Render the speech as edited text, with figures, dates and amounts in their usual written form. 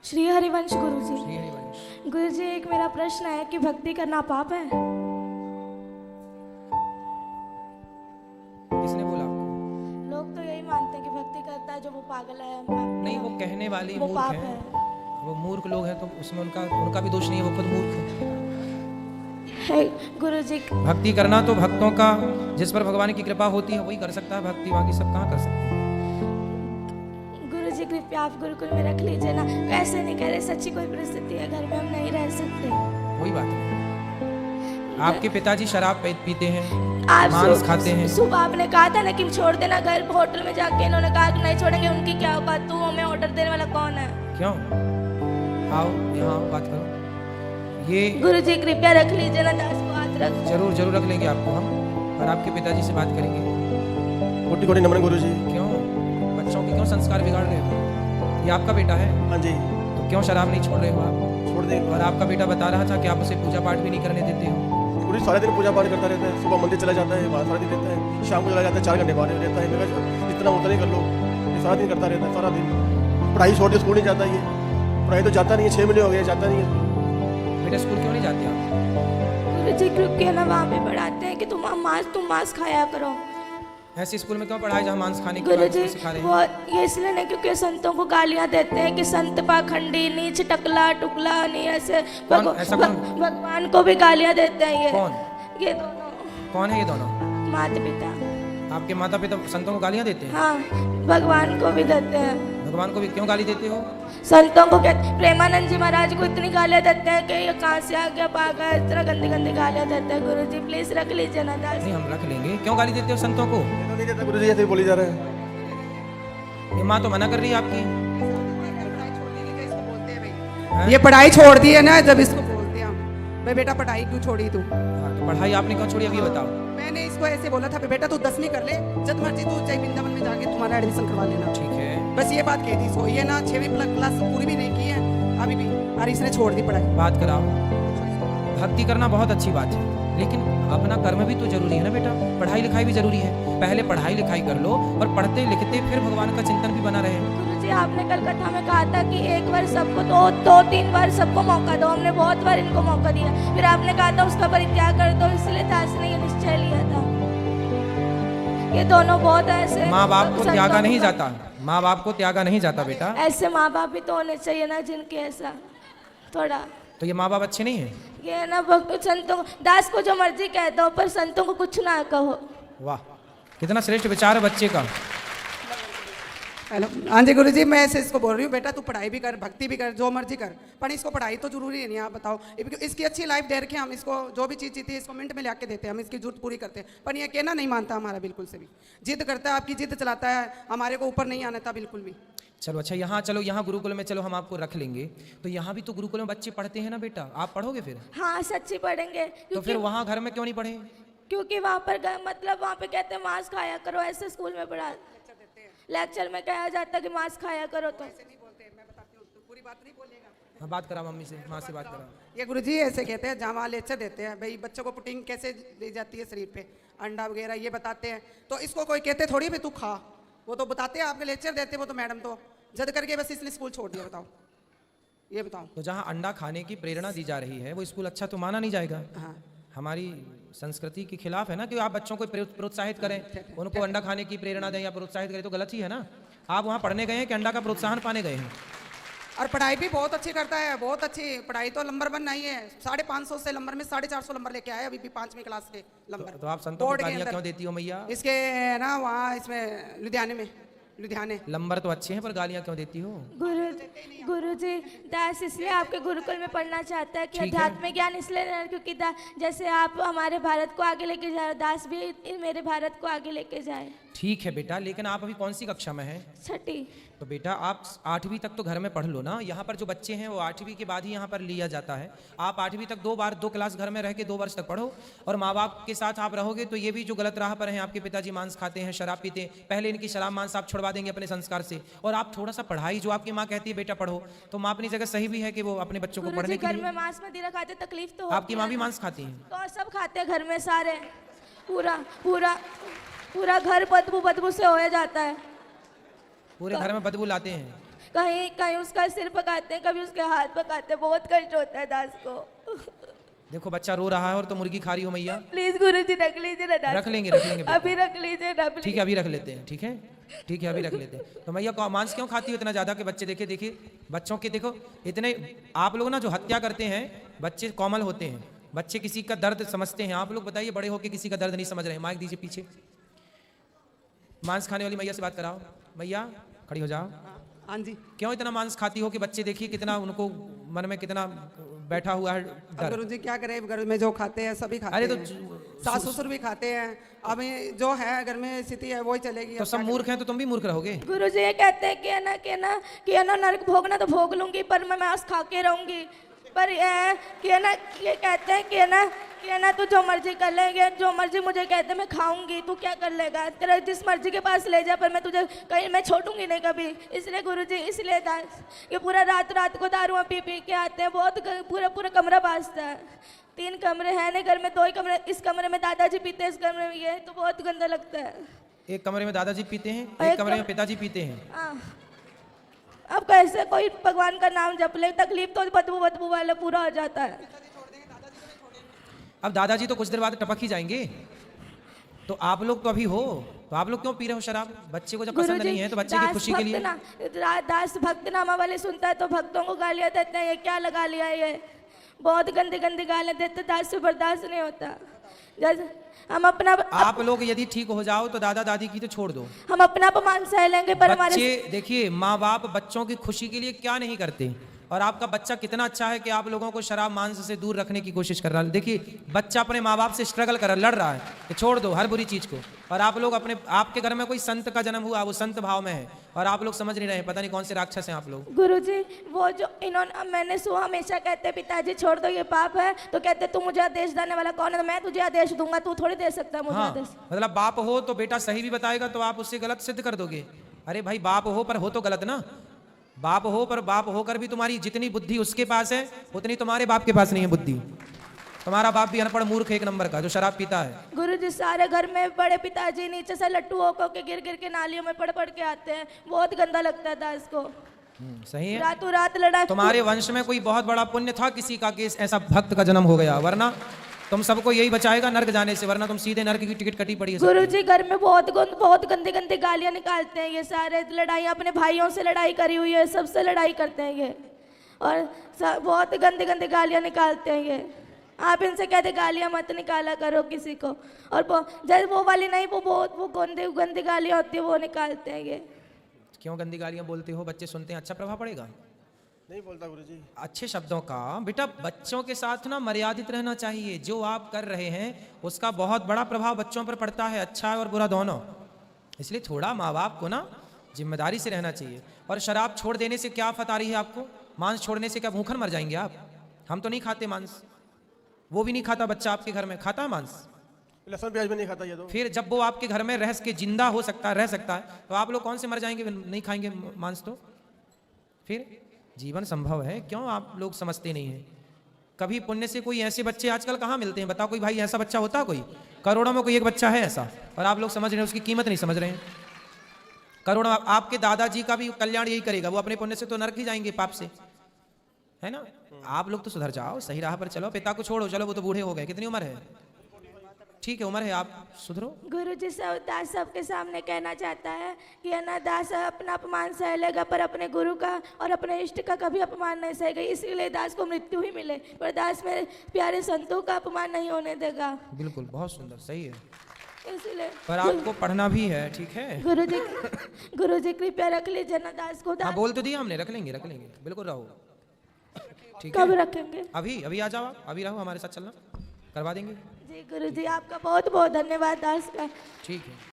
श्री हरिवंश गुरु जी। श्री हरिवंश। गुरु जी, एक मेरा प्रश्न है कि भक्ति करना पाप है? किसने बोला आपको? लोग तो यही मानते हैं कि भक्ति करता है जो वो पागल है। नहीं, वो कहने वाली वो मूर्ख पाप है। है। वो मूर्ख लोग हैं तो उसमें उनका भी दोष नहीं है, वो खुद मूर्ख है। गुरु जी, भक्ति करना तो भक्तों का, जिस पर भगवान की कृपा होती है वही कर सकता है भक्ति, बाकी सब कहाँ कर सकते हैं। गुरु जी कृपया आप गुरुकुल में रख लीजिए ना। ऐसे नहीं कह रहे, सच्ची कोई परिस्थिति है, घर में हम नहीं रह सकते। कोई बात नहीं। आपके पिताजी शराब पीते हैं, आप मांस खाते हैं। सुबह आपने कहा था ना कि छोड़ देना घर, होटल में जाके इन्होंने कहा कि नहीं छोड़ेंगे। उनकी क्या औकात? तू हमें ऑर्डर देने वाला कौन है? क्यों? आओ यहाँ बात करो। ये गुरु जी कृपया रख लीजिए ना, दास को हाथ रख। जरूर जरूर रख लेंगे आपको हम, और आपके पिताजी से बात करेंगे। कोटि कोटि नमन गुरु जी। क्यों बच्चों के क्यों संस्कार बिगाड़ रहे हो? ये आपका बेटा है, हाँ जी, तो क्यों शराब नहीं छोड़ रहे हो आप? छोड़ देंगे। और आपका बेटा बता रहा था कि आप उसे पूजा पाठ भी नहीं करने देते हो। गुरु जी सारे दिन पूजा पाठ करता रहता है, सुबह मंदिर चला जाता है, वहाँ सारा दिन रहता है, शाम को चला जाता है, 4 घंटे बाहर रहता है। मैं कहा इतना होता नहीं कर लो, ये सारा दिन करता रहता है, सारा दिन पढ़ाई छोड़ के स्कूल नहीं जाता। ये पढ़ाई तो जाता नहीं है, 6 महीने हो गए जाता नहीं है। बेटा स्कूल क्यों नहीं जाते आप? गुरु जी कृपया ना, वहाँ पे पढ़ाते हैं कि तुम मांस खाया करो। ऐसे स्कूल में क्यों पढ़ाए जहाँ मांस खाने की गुरु बात जी सिखा रहे वो हैं? ये इसलिए नहीं क्योंकि संतों को गालियां देते हैं कि संत पाखंडी, नीच, टकला टुकला, नहीं ऐसे। कौन? ऐसा कौन? भगवान को भी गालियां देते हैं ये। कौन? ये दोनों कौन है ये दोनों? माता पिता। आपके माता पिता संतों को गालियाँ देते हैं? हाँ, भगवान को भी देते हैं। भगवान को भी क्यों गाली देते हो? संतों को कहते, प्रेमानंद जी महाराज को इतनी गालियां देते हैं कि ये कहाँ से आ गया पागल, इतना गंदी गंदी गालियां देते हैं। गुरु जी प्लीज रख लीजिए ना दास। नहीं, हम रख लेंगे। क्यों गाली देते हो संतों को? ये तो नहीं देता गुरु जी, ऐसे ही बोली जा रहा है। ये माँ तो मना कर रही है आपकी। हैं? ये पढ़ाई छोड़ दी है ना, जब इसको बोलते हैं हम, भाई बेटा पढ़ाई क्यों छोड़ी तू? हाँ, तो पढ़ाई आपने क्यों छोड़ी, अब ये बताओ। मैंने इसको ऐसे बोला था, बेटा तू 10वीं कर ले, जब मर्जी तू चाहे वृंदावन में जाके तुम्हारा एडमिशन करवा लेना। ठीक है, बस ये बात कही थी इसको। ये ना 6वीं क्लास पूरी भी नहीं की है अभी भी, और इसने छोड़ दी पढ़ाई। बात कराओ। भक्ति करना बहुत अच्छी बात है, लेकिन अपना कर्म भी तो जरूरी है ना बेटा। पढ़ाई लिखाई भी जरूरी है। पहले पढ़ाई लिखाई कर लो, और पढ़ते लिखते फिर भगवान का चिंतन भी बना रहे। गुरु जी आपने कल कथा में कहा था कि एक बार सबको दो 3 बार सबको मौका दो। हमने बहुत बार इनको मौका दिया, फिर आपने कहा था उसका परित्याग कर दो, इसलिए दास ने ये निश्चय लिया था। ये दोनों बहुत ऐसे माँ बाप को संतों त्यागा नहीं को- जाता, माँ बाप को त्यागा नहीं जाता बेटा। ऐसे माँ बाप भी तो होने चाहिए ना जिनके ऐसा थोड़ा। तो ये माँ बाप अच्छे नहीं है? ये ना भक्त संतों को, दास को जो मर्जी कह दो, पर संतों को कुछ ना कहो। वाह, कितना श्रेष्ठ विचार है बच्चे का। हेलो, हाँ जी गुरु जी, मैं ऐसे इसको बोल रही हूँ, बेटा तू पढ़ाई भी कर, भक्ति भी कर, जो मर्जी कर, पर इसको पढ़ाई तो जरूरी है नहीं। आप बताओ, इसकी अच्छी लाइफ दे रखे हम इसको, जो भी चीज़ चाहिए इसको मिनट में ला के देते हैं हम, इसकी जरूरत पूरी करते हैं। पर ये कहना नहीं मानता हमारा बिल्कुल से भी, जिद करता है, आपकी जिद चलाता है, हमारे को ऊपर नहीं आना था बिल्कुल भी। चलो अच्छा, यहाँ चलो, यहाँ गुरुकुल में चलो, हम आपको रख लेंगे। तो यहाँ भी तो गुरुकुल में बच्चे पढ़ते हैं ना बेटा, आप पढ़ोगे फिर? हाँ सच्ची पढ़ेंगे, तो फिर वहाँ घर में क्यों नहीं पढ़े? क्योंकि वहाँ पर मतलब वहाँ पे कहते हैं मांस खाया करो। ऐसे स्कूल में पढ़ा, लेक्चर में कहा जाता है कि मांस खाया करो। तो पूरी बात नहीं बोलेगा। हाँ, बात करा मम्मी से, माँ से बात करा। ये गुरुजी ऐसे कहते हैं, जहाँ वहाँ लेक्चर देते हैं, भाई बच्चों को प्रोटीन कैसे दी जाती है शरीर पे, अंडा वगैरह ये बताते हैं। तो इसको कोई कहते थोड़ी भाई तू खा, वो तो बताते हैं, आपके लेक्चर देते हैं वो तो मैडम, तो जद करके बस इसलिए स्कूल छोड़ दिया। बताओ, ये बताओ। तो जहाँ अंडा खाने की प्रेरणा दी जा रही है वो स्कूल अच्छा तो माना नहीं जाएगा। हाँ, हमारी संस्कृति के खिलाफ है ना कि आप बच्चों को प्रोत्साहित करें, उनको अंडा खाने की प्रेरणा दें या प्रोत्साहित करें, तो गलत ही है ना। आप वहाँ पढ़ने गए हैं कि अंडा का प्रोत्साहन पाने गए हैं? और पढ़ाई भी बहुत अच्छी करता है, बहुत अच्छी पढ़ाई, तो नंबर 1 नहीं है। 550 से नंबर में 450 नंबर लेके आए अभी भी 5वीं क्लास के नंबर। तो आप संतों को बोर्ड के गालियाँ अंदर। क्यों देती हो मैया? इसके ना वहाँ इसमें लुधियाने नंबर तो अच्छे हैं, पर गालियाँ क्यों देती हो? गुरु जी दास इसलिए आपके गुरुकुल में पढ़ना चाहता है कि ठीक है। अध्यात्म ज्ञान इसलिए नहीं, क्योंकि जैसे आप हमारे भारत को आगे लेके जा रहे, दास भी मेरे भारत को आगे लेके जाए। ठीक है बेटा, लेकिन आप अभी कौन सी कक्षा में हैं? 6ठी। तो बेटा आप 8वीं तक तो घर में पढ़ लो ना। यहाँ पर जो बच्चे हैं वो 8वीं के बाद ही यहाँ पर लिया जाता है। आप 8वीं तक 2 क्लास घर में रह के 2 वर्ष तक पढ़ो, और माँ बाप के साथ आप रहोगे तो ये भी जो गलत राह पर हैं, आपके पिताजी मांस खाते हैं, शराब पीते हैं, पहले इनकी शराब मांस आप छुड़वा देंगे अपने संस्कार से। और आप थोड़ा सा पढ़ाई, जो आपकी माँ कहती है बेटा पढ़ो, तो माँ अपनी जगह सही भी है कि वो अपने बच्चों को गुरु जी पढ़ने के घर लिए। में मांस मदिरा खाते, तकलीफ तो आपकी माँ भी मांस खाती है? तो सब खाते हैं घर में सारे, पूरा घर बदबू से हो जाता है। पूरे घर में बदबू लाते हैं? कहीं कहीं उसका सिर पकाते हैं, कभी उसके हाथ पकाते हैं, बहुत कष्ट होता है दास को। देखो बच्चा रो रहा है और तो मुर्गी खा रही हो मैया। प्लीज गुरुजी रख लीजिए ना दास रख को। लेंगे बेटा। अभी रख लीजिए ना ठीक है अभी रख लेते हैं, ठीक है ठीक है अभी रख लेते हैं। तो मैया मांस क्यों खाती हो इतना ज्यादा कि बच्चे देखिए देखिए बच्चों के देखो इतने, आप लोग ना जो हत्या करते हैं बच्चे कोमल होते हैं, बच्चे किसी का दर्द समझते हैं। आप लोग बताइए बड़े होके किसी का दर्द नहीं समझ रहे हैं। माइक दीजिए पीछे, मांस खाने वाली मैया से बात कराओ। मैया खड़ी हो जाओ। हाँ जी। क्यों इतना मांस खाती हो कि बच्चे देखिए कितना उनको मन में कितना बैठा हुआ है डर। गुरु जी क्या करें, घर में जो खाते हैं सभी खाते अरे तो हैं, सास ससुर भी खाते हैं। अब ये जो है घर में स्थिति है वही चलेगी। तो सब मूर्ख हैं तो तुम भी मूर्ख रहोगे। गुरुजी ये कहते हैं कि है ना नरक भोगना तो भोग लूंगी पर मैं मांस खा के रहूंगी। पर ये कहते हैं कि है ना तू जो मर्जी कर लेंगे, जो मर्जी मुझे कहते मैं खाऊंगी, तू क्या कर लेगा, तेरा जिस मर्जी के पास ले जा, पर मैं तुझे कहीं मैं छोड़ूंगी नहीं कभी। इसलिए गुरुजी इसलिए ये पूरा रात को दारू पी पी के आते हैं, बहुत पूरा कमरा बाजता है। 3 कमरे हैं नहीं घर में, 2 ही कमरे, इस कमरे में दादाजी पीते हैं, इस कमरे में ये, तो बहुत गंदा लगता है। एक कमरे में दादाजी पीते हैं, एक कमरे में पिताजी पीते हैं। हाँ। अब कैसे कोई भगवान का नाम जप ले, तकलीफ तो बदबू वाला पूरा हो जाता है। अब दादाजी तो कुछ देर बाद टपक ही जाएंगे, तो आप लोग तो अभी हो, तो आप लोग क्यों पी रहे हो शराब? बच्चे को जब पसंद नहीं है तो बच्चे की खुशी के लिए। दास भक्त नामा वाले सुनता है तो भक्तों को गालियां देते हैं, ये क्या लगा लिया, ये बहुत गंदी गंदी गालियां देते, दास से बर्दाश्त नहीं होता। जैसे हम अपना आप लोग यदि ठीक हो जाओ तो दादा दादी की तो छोड़ दो, हम अपना अपमान सह लेंगे, पर हमारे बच्चे देखिए माँ बाप बच्चों की खुशी के लिए क्या नहीं करते। और आपका बच्चा कितना अच्छा है कि आप लोगों को शराब मांस से दूर रखने की कोशिश कर रहा है। देखिए बच्चा अपने माँ बाप से स्ट्रगल कर रहा, लड़ रहा है कि छोड़ दो हर बुरी चीज को, और आप लोग आपके घर में कोई संत का जन्म हुआ, वो संत भाव में है, और आप लोग समझ नहीं रहे, पता नहीं कौन से राक्षस हैं आप लोग। गुरुजी वो जो इन्होंने मैंने सुना हमेशा कहते पिताजी छोड़ दो ये पाप है, तो कहते तू मुझे आदेश देने वाला कौन है, तो मैं तुझे आदेश दूंगा, तू थोड़ी दे सकता है मुझे हाँ, आदेश। मतलब बाप हो तो बेटा सही भी बताएगा तो आप उससे गलत सिद्ध कर दोगे। अरे भाई बाप हो पर हो तो गलत ना, बाप हो पर बाप होकर भी तुम्हारी जितनी बुद्धि उसके पास है उतनी तुम्हारे बाप के पास नहीं है बुद्धि। तुम्हारा बाप भी अनपढ़ मूर्ख एक नंबर का जो शराब पीता है। गुरुजी सारे घर में बड़े पिताजी नीचे से लट्टू होकर के गिर के नालियों में पड़ के आते हैं, बहुत गंदा लगता था इसको। सही है, रातों रात लड़ा। तुम्हारे वंश में कोई बहुत बड़ा पुण्य था किसी का कि ऐसा भक्त का जन्म हो गया, वरना तुम सबको यही बचाएगा नर्क जाने से, वरना तुम सीधे नर्क की टिकट कटी पड़ी है। गुरुजी घर में बहुत गंदी गंदी गालियां निकालते हैं ये सारे, लड़ाई अपने भाइयों से लड़ाई करी हुई है, सबसे लड़ाई करते हैं ये, और बहुत गंदी गंदी गालियां निकालते हैं ये। आप इनसे कहते गालियां मत निकाला करो किसी को, और जैसे वो वाली नहीं, वो गंदी गालियां होती है वो निकालते हैं ये। क्यों गंदी गालियां बोलते हो? बच्चे सुनते हैं, अच्छा प्रभाव पड़ेगा? नहीं बोलता गुरुजी। अच्छे शब्दों का बेटा बच्चों के साथ ना मर्यादित रहना चाहिए। जो आप कर रहे हैं उसका बहुत बड़ा प्रभाव बच्चों पर पड़ता है, अच्छा और बुरा दोनों। इसलिए थोड़ा माँ बाप को ना जिम्मेदारी से रहना चाहिए। और शराब छोड़ देने से क्या आफत आ रही है आपको? मांस छोड़ने से क्या भूखन मर जाएंगे आप? हम तो नहीं खाते मांस, वो भी नहीं खाता बच्चा आपके घर में, खाता है मांस? लहसुन प्याज भी नहीं खाता ये तो। फिर जब वो आपके घर में रह के जिंदा हो सकता है, रह सकता है, तो आप लोग कौन से मर जाएंगे नहीं खाएंगे मांस? तो फिर जीवन संभव है, क्यों आप लोग समझते नहीं हैं? कभी पुण्य से कोई ऐसे बच्चे आजकल कहाँ मिलते हैं? बताओ कोई भाई ऐसा बच्चा होता? कोई करोड़ों में कोई एक बच्चा है ऐसा, और आप लोग समझ रहे हैं उसकी कीमत नहीं समझ रहे हैं। करोड़ों आपके दादाजी का भी कल्याण यही करेगा, वो अपने पुण्य से तो नरक ही जाएंगे पाप से, है ना? आप लोग तो सुधर जाओ, सही राह पर चलो। पिता को छोड़ो, चलो वो तो बूढ़े हो गए, कितनी उम्र है? ठीक है उम्र है, आप सुधरो। गुरुजी दास सबके सामने कहना चाहता है कि है ना दास अपना अपमान सह लेगा, पर अपने गुरु का और अपने इष्ट का कभी अपमान नहीं सहेगा, इसीलिए दास को मृत्यु ही मिले, पर दास मेरे प्यारे संतों का अपमान नहीं होने देगा। बिल्कुल, बहुत सुंदर, सही है, इसलिए पर आपको पढ़ना भी है, ठीक है? गुरुजी कृपया रख लीजिए ना दास को। हाँ बोल तो दिया हमने, रख लेंगे बिल्कुल, रहो ठीक कब है? रखेंगे? अभी आ जाओ आप, अभी रहो, हमारे साथ चलना, करवा देंगे। जी गुरुजी आपका बहुत बहुत धन्यवाद दास का। ठीक है।